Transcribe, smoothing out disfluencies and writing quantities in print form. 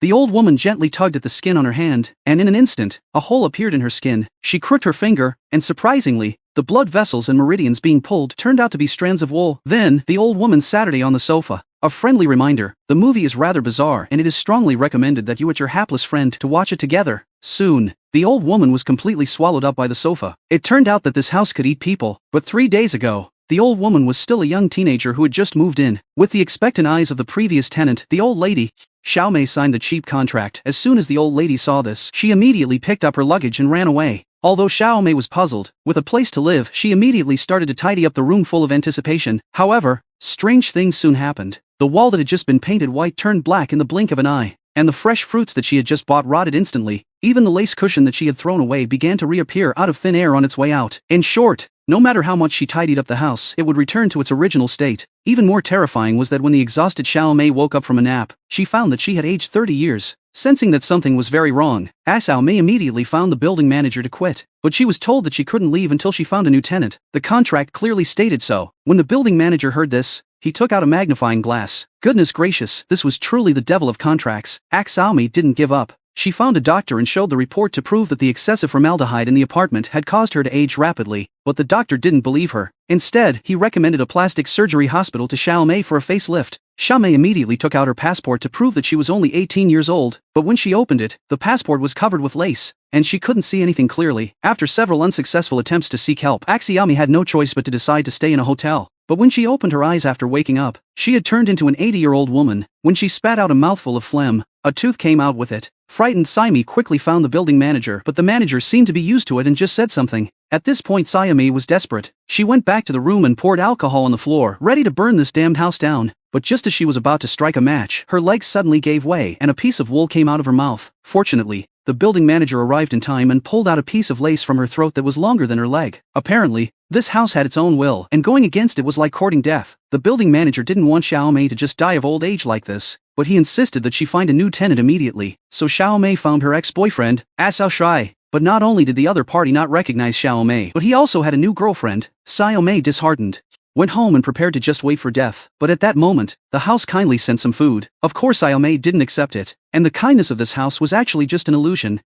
The old woman gently tugged at the skin on her hand, and in an instant, a hole appeared in her skin. She crooked her finger, and surprisingly, the blood vessels and meridians being pulled turned out to be strands of wool. Then, the old woman Saturday on the sofa. A friendly reminder, the movie is rather bizarre and it is strongly recommended that you and your hapless friend to watch it together. Soon, the old woman was completely swallowed up by the sofa. It turned out that this house could eat people, but 3 days ago, the old woman was still a young teenager who had just moved in. With the expectant eyes of the previous tenant, the old lady, Xiao Mei, signed the cheap contract. As soon as the old lady saw this, she immediately picked up her luggage and ran away. Although Xiao Mei was puzzled, with a place to live, she immediately started to tidy up the room full of anticipation. However, strange things soon happened. The wall that had just been painted white turned black in the blink of an eye, and the fresh fruits that she had just bought rotted instantly. Even the lace cushion that she had thrown away began to reappear out of thin air on its way out. In short, no matter how much she tidied up the house, it would return to its original state. Even more terrifying was that when the exhausted Xiao Mei woke up from a nap, she found that she had aged 30 years. Sensing that something was very wrong, Xiao Mei immediately found the building manager to quit, but she was told that she couldn't leave until she found a new tenant. The contract clearly stated so. When the building manager heard this, he took out a magnifying glass. Goodness gracious, this was truly the devil of contracts. Xiao Mei didn't give up. She found a doctor and showed the report to prove that the excessive formaldehyde in the apartment had caused her to age rapidly, but the doctor didn't believe her. Instead, he recommended a plastic surgery hospital to Xiao Mei for a facelift. Xiao Mei immediately took out her passport to prove that she was only 18 years old, but when she opened it, the passport was covered with lace, and she couldn't see anything clearly. After several unsuccessful attempts to seek help, Xiao Mei had no choice but to decide to stay in a hotel. But when she opened her eyes after waking up, she had turned into an 80-year-old woman. When she spat out a mouthful of phlegm, a tooth came out with it. Frightened, Saimi quickly found the building manager, but the manager seemed to be used to it and just said something. At this point, Saimi was desperate. She went back to the room and poured alcohol on the floor, ready to burn this damned house down. But just as she was about to strike a match, her legs suddenly gave way and a piece of wool came out of her mouth. Fortunately, the building manager arrived in time and pulled out a piece of lace from her throat that was longer than her leg. Apparently, this house had its own will, and going against it was like courting death. The building manager didn't want Xiao Mei to just die of old age like this, but he insisted that she find a new tenant immediately. So Xiao Mei found her ex-boyfriend, Asao Shai. But not only did the other party not recognize Xiao Mei, but he also had a new girlfriend. Xiao Mei, disheartened, went home and prepared to just wait for death. But at that moment, the house kindly sent some food. Of course Xiao Mei didn't accept it, and the kindness of this house was actually just an illusion.